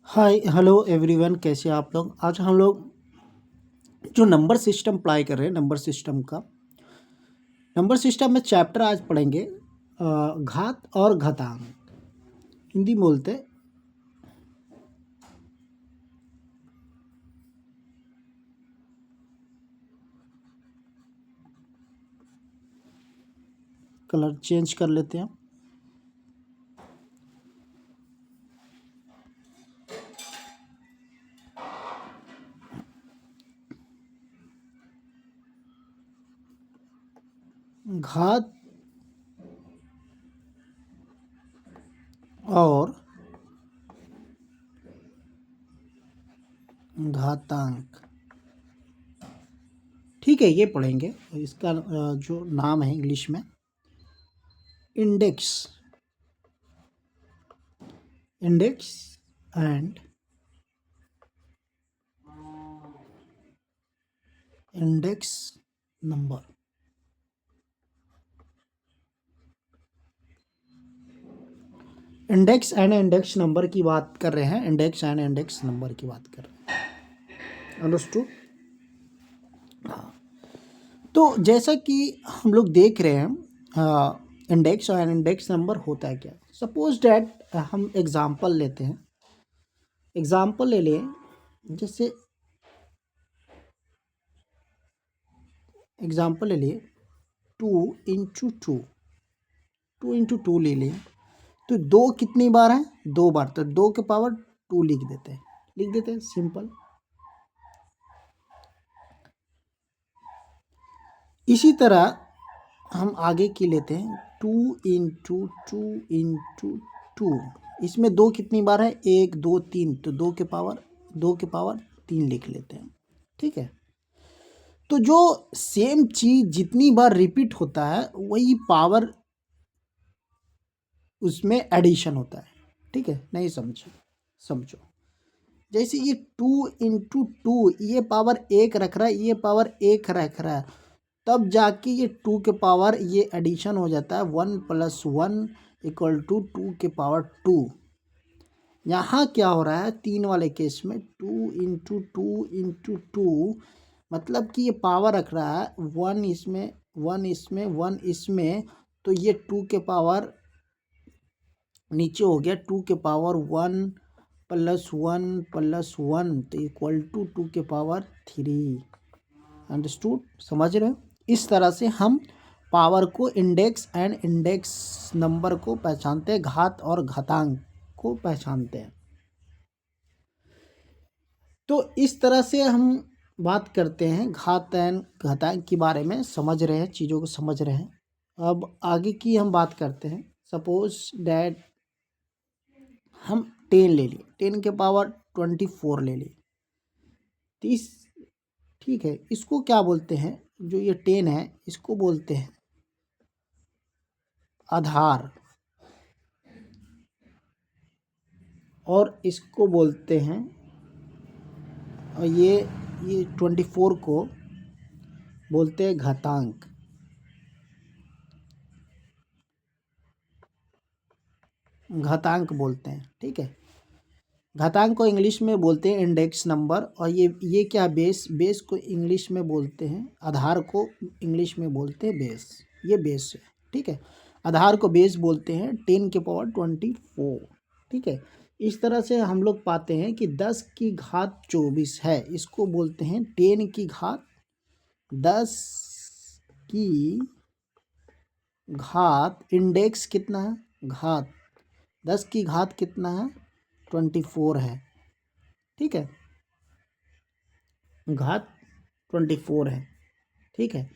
Hi hello everyone, कैसे हैं आप लोग। आज हम लोग जो नंबर सिस्टम अप्लाई कर रहे हैं, नंबर सिस्टम में चैप्टर आज पढ़ेंगे घात और घातांक। हिंदी में बोलते हैं। कलर चेंज कर लेते हैं। घात और घातांक, ठीक है, ये पढ़ेंगे। इसका जो नाम है इंग्लिश में index index and index number. Index and index number की बात कर रहे हैं। इंडेक्स एंड इंडेक्स नंबर की बात कर रहे हैं। अंडरस्टूड। हाँ, तो जैसा कि हम लोग देख रहे हैं, इंडेक्स और इंडेक्स नंबर होता है क्या। सपोज डैट हम एग्जांपल लेते हैं। एग्जांपल ले लें, जैसे एग्जांपल ले लिए 2 इंटू टू ले लें। तो दो कितनी बार है? 2 बार। तो 2 के पावर 2 लिख देते हैं सिंपल। इसी तरह हम आगे की लेते हैं 2 इंटू टू। इसमें 2 कितनी बार है? 1 2 3। तो 2 के पावर 3 लिख लेते हैं। ठीक है। तो जो सेम चीज जितनी बार रिपीट होता है वही पावर उसमें एडिशन होता है। ठीक है, नहीं समझो। जैसे ये 2 इंटू टू, ये पावर 1 रख रहा है, ये पावर 1 रख रहा है, तब जाके ये 2 के पावर ये एडिशन हो जाता है। 1+1=2 के पावर 2। यहाँ क्या हो रहा है 3 वाले केस में? 2 इंटू टू, मतलब कि ये पावर रख रहा है 1 इसमें, 1 इसमें, 1 इसमें। तो ये 2 के पावर नीचे हो गया 2 के पावर 1+1+1, तो इक्वल टू 2 के पावर 3। अंडरस्टूड, समझ रहे हो। इस तरह से हम पावर को, इंडेक्स एंड इंडेक्स नंबर को पहचानते हैं, घात और घातांक को पहचानते हैं। तो इस तरह से हम बात करते हैं घात एंड घातांक के बारे में, समझ रहे हैं, चीज़ों को समझ रहे हैं। अब आगे की हम बात करते हैं। सपोज डैट हम 10 ले लिए, 10 के पावर 24 ले लिए। 30, ठीक है। इसको क्या बोलते हैं? जो ये 10 है इसको बोलते हैं आधार, और इसको बोलते हैं, और ये 24 को बोलते हैं घातांक। घातांक बोलते हैं, ठीक है। घातांक को इंग्लिश में बोलते हैं इंडेक्स नंबर। और ये क्या, बेस को इंग्लिश में बोलते हैं, आधार को इंग्लिश में बोलते हैं बेस। ये बेस है, ठीक है। आधार को बेस बोलते हैं 10 के पावर 24। ठीक है। इस तरह से हम लोग पाते हैं कि 10 की घात 24 है, इसको बोलते हैं 10 की घात। इंडेक्स कितना है? घात 10 की घात कितना है? 24 है, ठीक है। घात 24 है, ठीक है।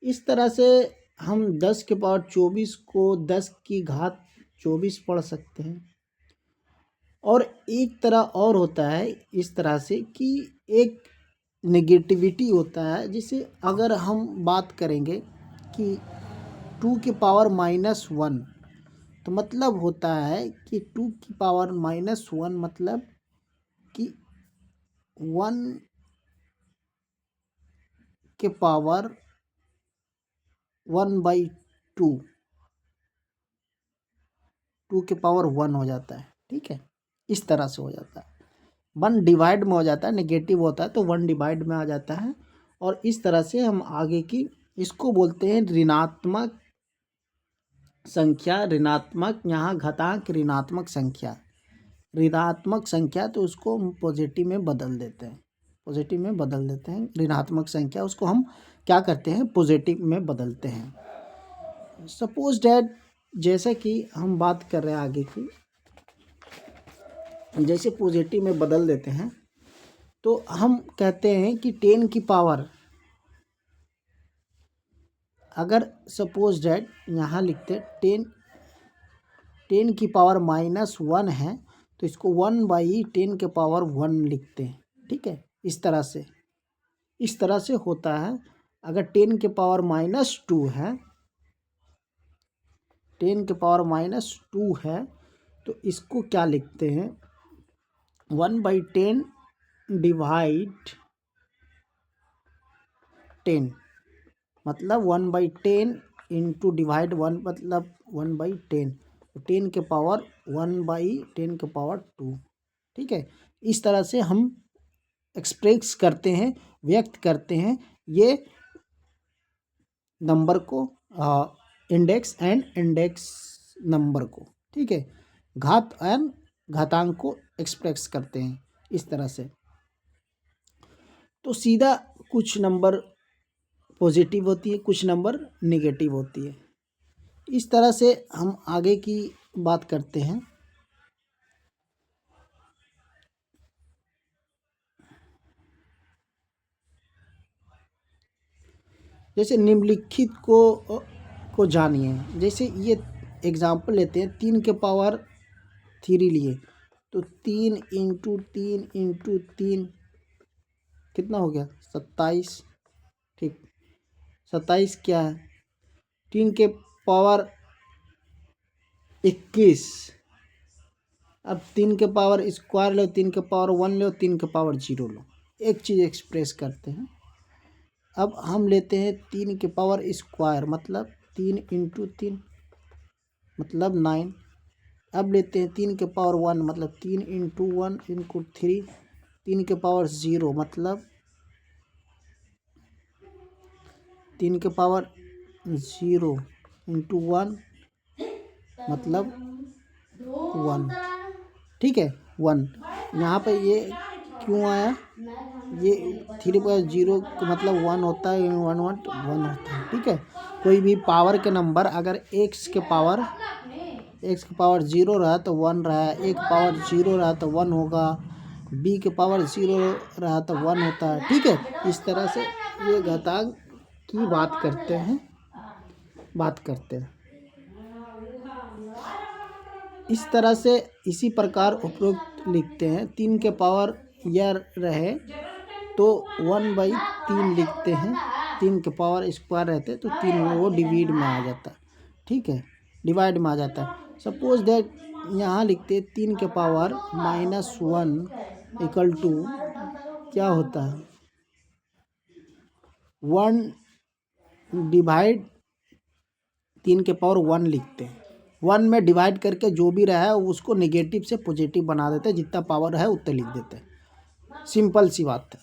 इस तरह से हम 10 के पावर 24 को 10 की घात 24 पढ़ सकते हैं। और एक तरह और होता है इस तरह से कि एक नेगेटिविटी होता है, जिसे अगर हम बात करेंगे कि 2 के पावर -1, तो मतलब होता है कि 2 की पावर -1 मतलब कि 1/2, 2 के पावर 1 हो जाता है, ठीक है। इस तरह से हो जाता है। वन डिवाइड में हो जाता है, नेगेटिव होता है तो वन डिवाइड में आ जाता है। और इस तरह से हम आगे की इसको बोलते हैं ऋणात्मक संख्या। ऋणात्मक, यहाँ घातांक ऋणात्मक संख्या, ऋणात्मक संख्या तो उसको हम पॉजिटिव में बदल देते हैं, पॉजिटिव में बदल देते हैं। ऋणात्मक संख्या उसको हम क्या करते हैं, पॉजिटिव में बदलते हैं। सपोज डैट, जैसे कि हम बात कर रहे हैं आगे की, जैसे पॉजिटिव में बदल देते हैं तो हम कहते हैं कि 10 की पावर, अगर सपोज डैट यहाँ लिखते 10 की पावर -1 है तो इसको 1/10 के पावर 1 लिखते हैं। ठीक है, इस तरह से होता है। अगर 10 के पावर -2 है, 10 के पावर -2 है तो इसको क्या लिखते हैं, 1/10 डिवाइड 10, मतलब 1/10 इंटू डिवाइड 1 मतलब 1/10, 10 के पावर 1/10 के पावर 2। ठीक है, इस तरह से हम एक्सप्रेस करते हैं, व्यक्त करते हैं ये नंबर को, इंडेक्स एंड इंडेक्स नंबर को। ठीक है, घात एंड घातांक को एक्सप्रेस करते हैं इस तरह से। तो सीधा कुछ नंबर पॉजिटिव होती है, कुछ नंबर नेगेटिव होती है। इस तरह से हम आगे की बात करते हैं। जैसे निम्नलिखित को जानिए। जैसे ये एग्जाम्पल लेते हैं, 3 के पावर 3 लिए तो 3 इंटू 3 कितना हो गया, 27। ठीक, 27 क्या है, 3 के पावर 21। अब 3 के पावर स्क्वायर लो, 3 के पावर 1 लो, 3 के पावर 0 लो, एक चीज़ एक्सप्रेस करते हैं। अब हम लेते हैं 3 के पावर स्क्वायर, मतलब 3 इंटू 3 मतलब 9। अब लेते हैं 3 के पावर 1, मतलब 3 इंटू 1 इंटू 3, 3 के पावर 0 मतलब 3 के पावर 0 इंटू 1 मतलब 1। ठीक है, 1। यहाँ पे ये क्यों आया, ये 3/0 का मतलब 1 होता है, 1 होता है। ठीक है, कोई भी पावर के नंबर अगर x के पावर 0 रहा तो 1 रहा, a के पावर 0 रहा तो 1 होगा, b के पावर 0 रहा तो 1 होता है। ठीक है, इस तरह से ये घातांक की बात करते हैं। इस तरह से इसी प्रकार उपरोक्त लिखते हैं। 3 के पावर यह रहे तो 1/3 लिखते हैं, 3 के पावर स्क्वायर रहते तो 3 वो डिवाइड में आ जाता। ठीक है, डिवाइड में आ जाता है। सपोज दैट यहाँ लिखते 3 के पावर -1 इक्वल टू क्या होता है, 1 डिवाइड 3 के पावर 1 लिखते हैं। 1 में डिवाइड करके जो भी रहा है उसको नेगेटिव से पॉजिटिव बना देते हैं, जितना पावर है उतना लिख देते हैं। सिंपल सी बात है।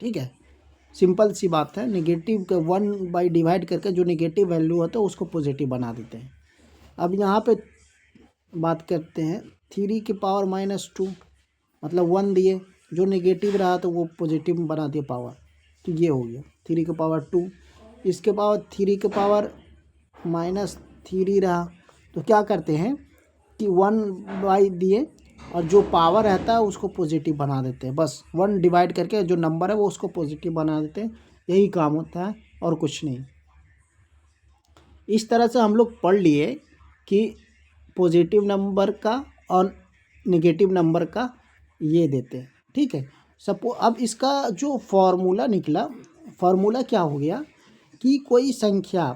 ठीक है, सिंपल सी बात है। नेगेटिव के 1 डिवाइड करके जो नेगेटिव वैल्यू होता है उसको पॉजिटिव बना देते हैं। अब यहाँ पे बात करते हैं 3 के पावर -2 मतलब 1 दिए, जो नेगेटिव रहा तो वो पॉजिटिव बना दिए पावर, तो ये हो गया 3 के पावर 2। इसके पावर 3 के पावर -3 रहा तो क्या करते हैं कि 1 दिए और जो पावर रहता है उसको पॉजिटिव बना देते हैं। बस 1 डिवाइड करके जो नंबर है वो उसको पॉजिटिव बना देते हैं, यही काम होता है और कुछ नहीं। इस तरह से हम लोग पढ़ लिए कि पॉजिटिव नंबर का और नेगेटिव नंबर का ये देते हैं। ठीक है, अब इसका जो फॉर्मूला निकला, फॉर्मूला क्या हो गया कि कोई संख्या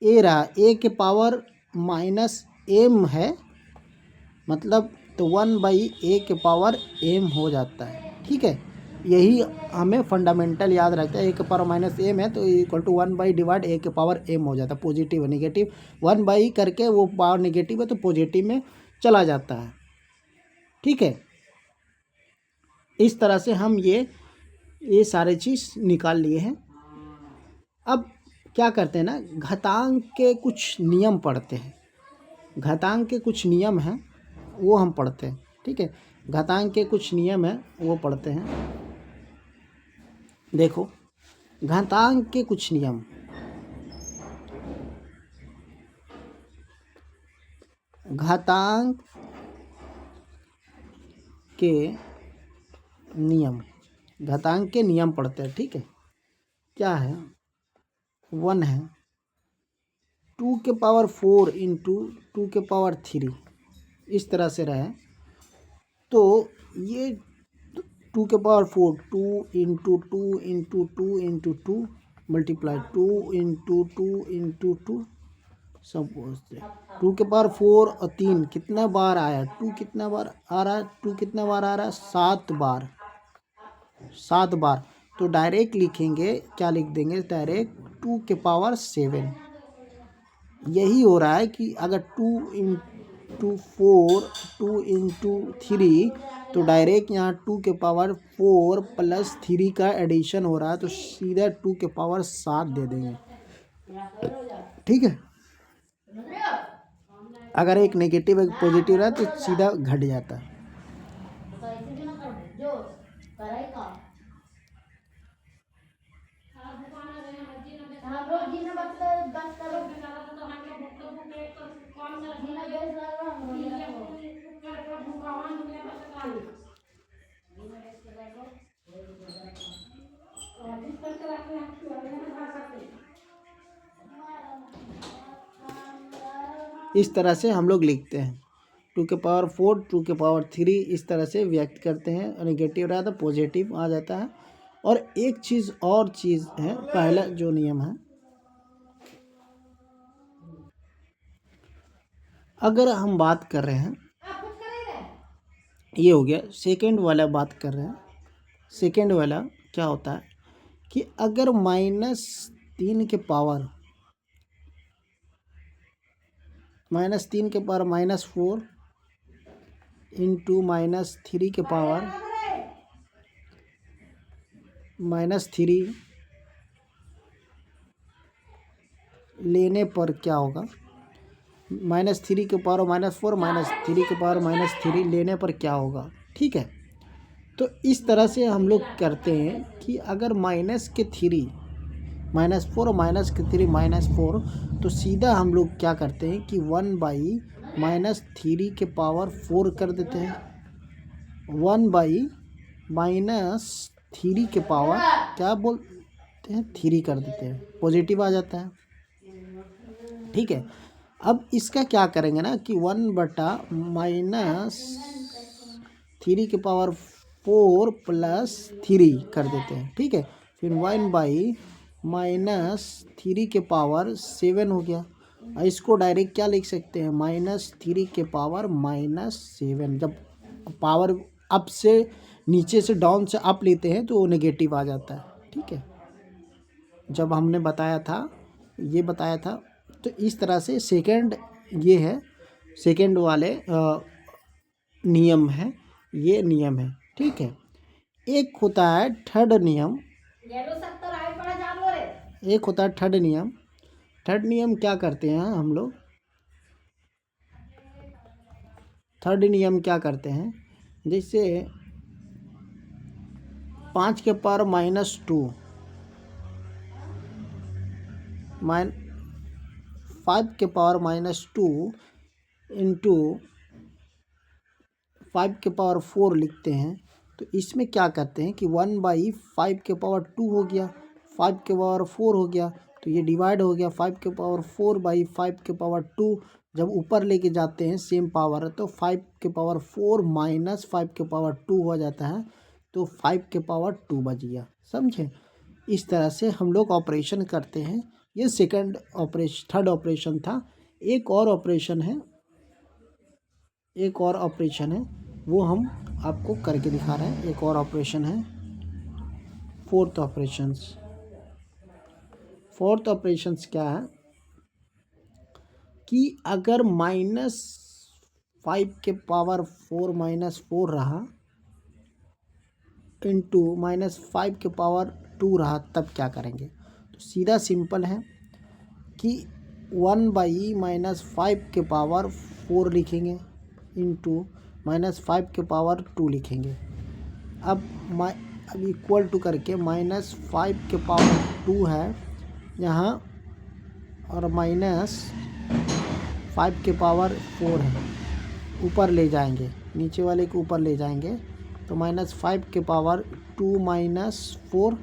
ए रहा, ए के पावर -m है, मतलब तो 1/a के पावर m हो जाता है। ठीक है, यही हमें फंडामेंटल याद रखता है। a के पावर -m है तो इक्वल टू 1 डिवाइड a के पावर m हो जाता है। पॉजिटिव है, नेगेटिव 1 करके वो पावर नेगेटिव है तो पॉजिटिव में चला जाता है। ठीक है, इस तरह से हम ये सारे चीज़ निकाल लिए हैं। अब क्या करते हैं ना, घातांक के कुछ नियम पढ़ते हैं। घातांक के कुछ नियम हैं वो हम पढ़ते हैं, ठीक है। घातांक के कुछ नियम हैं वो पढ़ते हैं। देखो, घातांक के कुछ नियम। घातांक के नियम, घातांक के नियम पढ़ते हैं, ठीक है। क्या है? 1 है 2⁴ इंटू 2⁻3, इस तरह से रहे तो ये 2⁴ 2 into 2 into 2 into 2 multiply 2 into 2 into 2 सब 2⁴ और 3 कितना बार आया? 2 कितना बार आ रहा है? 2 कितना बार आ रहा है? 7 बार, 7 बार। तो डायरेक्ट लिखेंगे, क्या लिख देंगे डायरेक्ट? 2⁻7। यही हो रहा है कि अगर 2 इंटू 4 2 इंटू 3 तो डायरेक्ट यहाँ 2⁴ प्लस 3 का एडिशन हो रहा है, तो सीधा 2⁻7 दे देंगे, ठीक है। अगर एक नेगेटिव एक पॉजिटिव रहा तो सीधा घट जाता है। इस तरह से हम लोग लिखते हैं 2⁴ 2⁻3 इस तरह से व्यक्त करते हैं। नेगेटिव रहा तो पॉजिटिव आ जाता है। और एक चीज़ और चीज़ है, पहला जो नियम है, अगर हम बात कर रहे हैं, ये हो गया सेकंड वाला बात कर रहे हैं। सेकंड वाला क्या होता है कि अगर -3 के पावर -4 इंटू -3 के पावर -3 लेने पर क्या होगा? -3 के पावर -4 -3 के पावर -3 लेने पर क्या होगा, ठीक है। तो इस तरह से हम लोग करते हैं कि अगर -3 -4 -3 तो सीधा हम लोग क्या करते हैं कि 1/-3 के पावर 4 कर देते हैं। 1/-3 के पावर क्या बोलते हैं? 3 कर देते हैं, पॉजिटिव आ जाता है, ठीक है। अब इसका क्या करेंगे ना कि 1/-3 के पावर 4 प्लस 3 कर देते हैं, ठीक है। फिर 1/-3 के पावर 7 हो गया। इसको डायरेक्ट क्या लिख सकते हैं? -3 के पावर -7। जब पावर अप से नीचे से डाउन से अप लेते हैं तो वो नेगेटिव आ जाता है, ठीक है। जब हमने बताया था, ये बताया था, तो इस तरह से सेकंड ये है, सेकंड वाले नियम है, ये नियम है, ठीक है। एक होता है थर्ड नियम, एक होता है थर्ड नियम। थर्ड नियम क्या करते हैं हम लोग? थर्ड नियम क्या करते हैं? जैसे 5 के पावर -2 5 के पावर -2 इंटू 5 के पावर 4 लिखते हैं। तो इसमें क्या करते हैं कि 1/5 के पावर 2 हो गया, 5 के पावर 4 हो गया, तो ये डिवाइड हो गया। 5 के पावर 4/5 के पावर 2 जब ऊपर लेके जाते हैं सेम पावर, तो 5 के पावर 4 माइनस 5 के पावर 2 हो जाता है, तो 5 के पावर 2 बच गया, समझे। इस तरह से हम लोग ऑपरेशन करते हैं। ये सेकंड ऑपरेशन, थर्ड ऑपरेशन था। एक और ऑपरेशन है, एक और ऑपरेशन है, वो हम आपको करके दिखा रहे हैं। एक और ऑपरेशन है, फोर्थ ऑपरेशंस। फोर्थ ऑपरेशंस क्या है कि अगर -5 के पावर 4 -4 रहा इंटू -5 रहा तब क्या करेंगे? तो सीधा सिंपल है कि 1/-5 लिखेंगे इंटू -5 लिखेंगे। अब इक्वल टू करके -5 है यहाँ और -5 है, ऊपर ले जाएंगे, नीचे वाले को ऊपर ले जाएंगे तो -5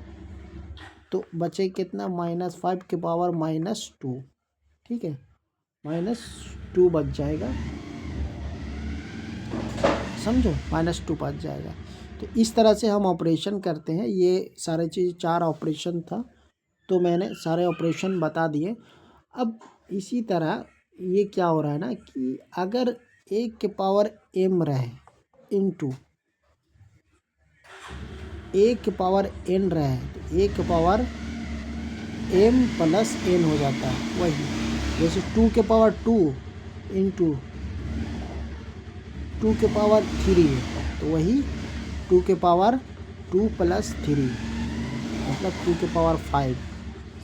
तो बचे कितना -5 ठीक है, -2 बच जाएगा, समझो -2 बच जाएगा। तो इस तरह से हम ऑपरेशन करते हैं। ये सारे चीज़ 4 ऑपरेशन था तो मैंने सारे ऑपरेशन बता दिए। अब इसी तरह ये क्या हो रहा है ना कि अगर एक के पावर m रहे इंटू एक के पावर n रहे तो एक के पावर m प्लस n हो जाता है। वही जैसे 2 के पावर 2 इंटू 2 के पावर 3 तो वही 2 के पावर 2 प्लस 3 मतलब 2 के पावर 5,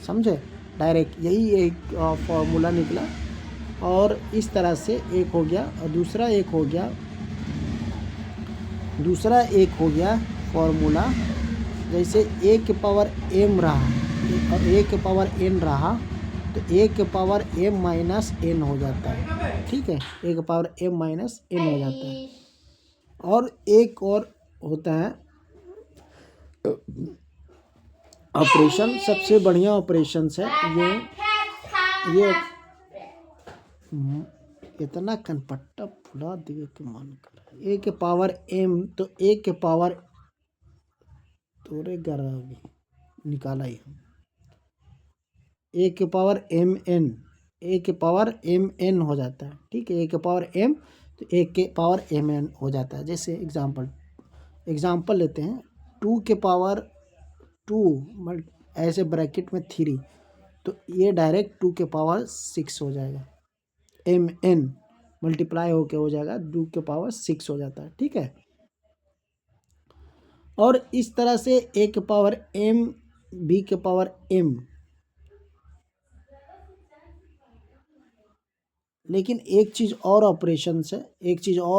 समझे? डायरेक्ट यही एक फॉर्मूला निकला। और इस तरह से एक हो गया और दूसरा एक हो गया फॉर्मूला। जैसे एक के पावर m रहा और एक के पावर n रहा तो एक के पावर m माइनस n हो जाता है, ठीक है, एक के पावर m माइनस n हो जाता है। और एक और होता है ऑपरेशन, सबसे बढ़िया ऑपरेशन है ये इतना कनपट्टा फुला दिए के मन कर एक के पावर m तो एक के पावर तोरे गरा भी निकाला ही हम एक के पावर m n हो जाता है, ठीक है, एक के पावर m तो एक के पावर m n हो जाता है। जैसे एग्जाम्पल लेते हैं 2 के पावर 2 ऐसे ब्रैकेट में 3 तो ये डायरेक्ट 2 के पावर 6 हो जाएगा, m n मल्टीप्लाई होके हो जाएगा 2 के पावर 6 हो जाता है, ठीक है। और इस तरह से a के पावर m b के पावर m, लेकिन एक चीज़ और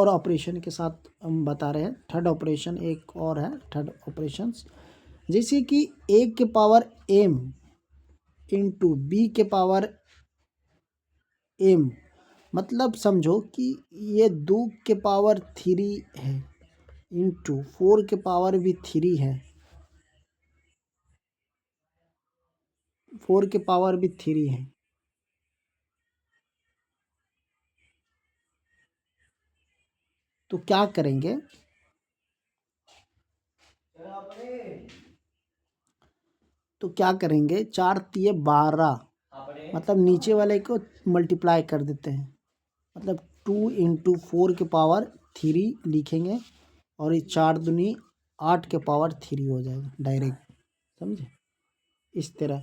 ऑपरेशन के साथ हम बता रहे हैं। थर्ड ऑपरेशन एक और है, थर्ड ऑपरेशन जैसे कि a के पावर m इंटू बी के पावर m, मतलब समझो कि ये 2 के पावर 3 है इंटू 4 के पावर भी 3 है, 4 के पावर भी 3 है। तो क्या करेंगे? तो क्या करेंगे 4 तिये 12 मतलब नीचे वाले को मल्टीप्लाई कर देते हैं, मतलब 2 इंटू 4 के पावर 3 लिखेंगे और ये 4 दूनी 8 के पावर 3 हो जाएगा डायरेक्ट, समझे? इस तरह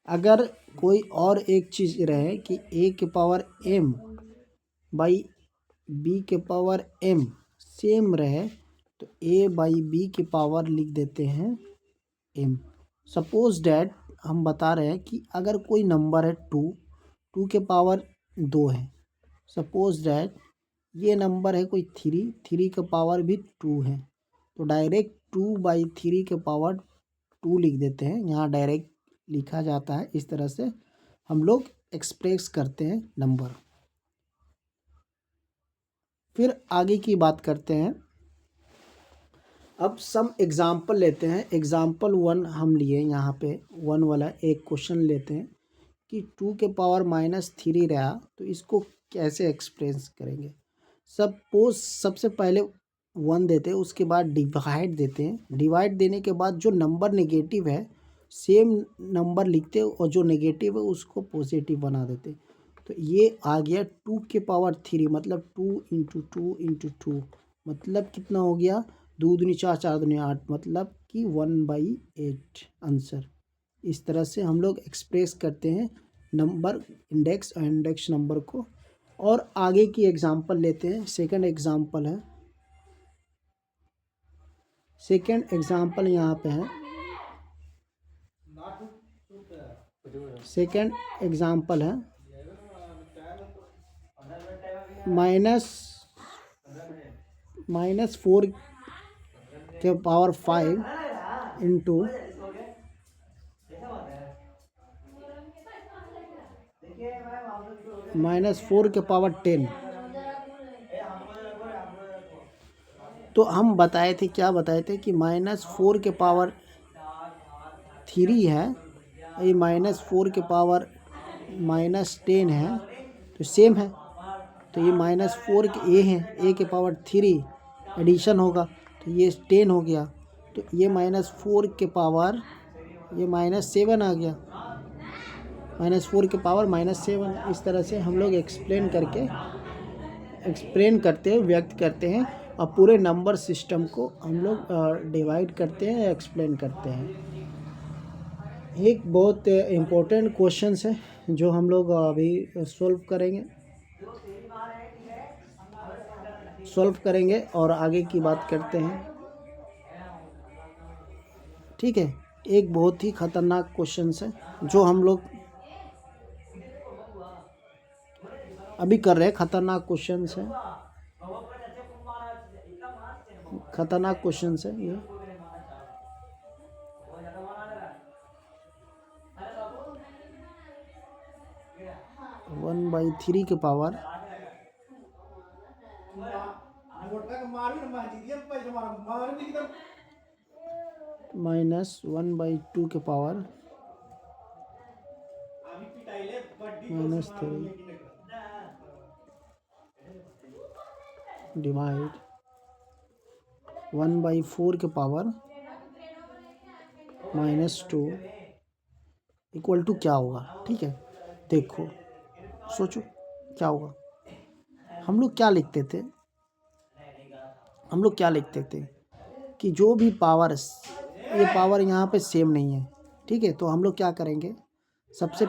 अगर कोई और एक चीज़ रहे कि a के पावर m बाई b के पावर m सेम रहे तो a बाई b के पावर लिख देते हैं m। सपोज डैट हम बता रहे हैं कि अगर कोई नंबर है 2 के पावर 2 है, सपोज डैट ये नंबर है कोई 3 के पावर भी 2 है तो डायरेक्ट 2/3 के पावर 2 लिख देते हैं, यहाँ डायरेक्ट लिखा जाता है। इस तरह से हम लोग एक्सप्रेस करते हैं नंबर। फिर आगे की बात करते हैं। अब सम एग्जाम्पल लेते हैं। एग्जाम्पल 1 हम लिए, यहाँ पे 1 वाला एक क्वेश्चन लेते हैं कि 2 के पावर -3 रहा तो इसको कैसे एक्सप्रेस करेंगे। सपोज सबसे पहले 1 देते हैं, उसके बाद डिवाइड देते हैं। डिवाइड देने के बाद जो नंबर नेगेटिव है सेम नंबर लिखते और जो नेगेटिव है उसको पॉजिटिव बना देते। तो ये आ गया 2 के पावर 3 मतलब 2 इंटू 2 इंटू 2 मतलब कितना हो गया 2 दूनी 4 4 दूनी 8 मतलब कि 1/8 आंसर। इस तरह से हम लोग एक्सप्रेस करते हैं नंबर इंडेक्स और इंडेक्स नंबर को। और आगे की एग्जांपल लेते हैं। सेकंड एग्जांपल है सेकेंड एग्जाम्पल यहाँ पे है, सेकेंड एग्जाम्पल है -4 के पावर 5 इंटू -4 के पावर 10। तो हम बताए थे, क्या बताए थे कि -4 के पावर 3 है, ये -4 के पावर -10 है, तो सेम है। तो ये -4 के ए है, ए के पावर 3 एडिशन होगा तो ये 10 हो गया। तो ये -4 के पावर ये -7 आ गया, -4 के पावर -7। इस तरह से हम लोग एक्सप्लेन करते हैं, व्यक्त करते हैं, और पूरे नंबर सिस्टम को हम लोग डिवाइड करते हैं, एक्सप्लेन करते हैं। एक बहुत इम्पोर्टेंट क्वेश्चंस है जो हम लोग अभी सॉल्व करेंगे और आगे की बात करते हैं, ठीक है। एक बहुत ही खतरनाक क्वेश्चंस है जो हम लोग अभी कर रहे हैं। खतरनाक क्वेश्चंस है, खतरनाक क्वेश्चंस है ये। वन बाई 3 के पावर -1/2 के पावर -3 डिवाइड 1/4 के पावर -2 इक्वल टू क्या होगा, ठीक है। देखो, सोचो क्या होगा। हम लोग क्या लिखते थे कि जो भी पावर्स, ये पावर यहाँ पे सेम नहीं है, ठीक है। तो हम लोग क्या करेंगे, सबसे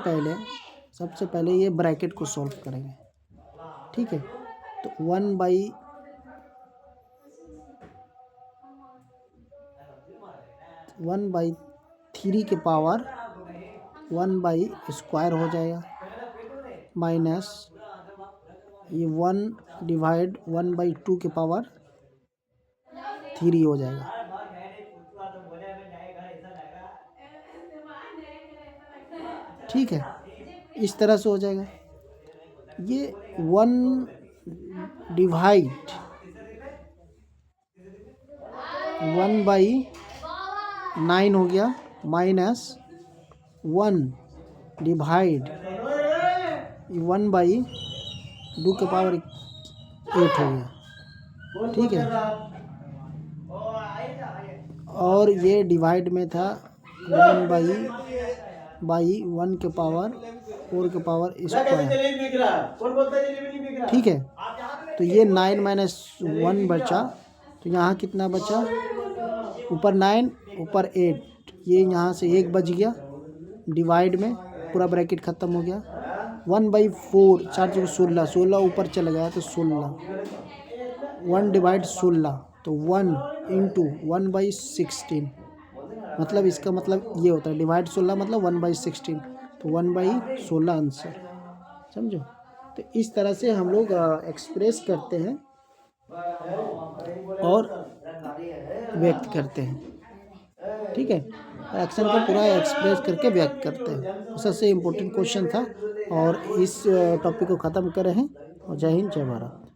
पहले ये ब्रैकेट को सॉल्व करेंगे, ठीक है। तो 1/3 के पावर 1/स्क्वायर हो जाएगा, माइनस ये 1 डिवाइड 1/2 के पावर 3 हो जाएगा, ठीक है। इस तरह से हो जाएगा। ये 1 डिवाइड 1/9 हो गया, माइनस 1 डिवाइड 1/2 के पावर 8 हो गया, ठीक है। और ये डिवाइड में था 1/1 के पावर 4 के पावर स्क्वायर, ठीक है। तो ये 9 - 1 बचा, तो यहाँ कितना बचा, ऊपर 9 ऊपर 8, ये यहाँ से 1 बच गया, डिवाइड में पूरा ब्रैकेट ख़त्म हो गया। 1/4 4 चौके 16, 16 ऊपर चला गया तो 16, 1 डिवाइड 16, तो 1 इंटू 1/16, मतलब इसका मतलब ये होता है डिवाइड 16 मतलब 1/16, तो 1/16 आंसर, समझो। तो इस तरह से हम लोग एक्सप्रेस करते हैं और व्यक्त करते हैं, ठीक है। एक्शन को पूरा एक्सप्रेस करके व्यक्त करते हैं। सबसे इम्पोर्टेंट क्वेश्चन था और इस टॉपिक को ख़त्म कर रहे हैं। और जय हिंद, जय भारत।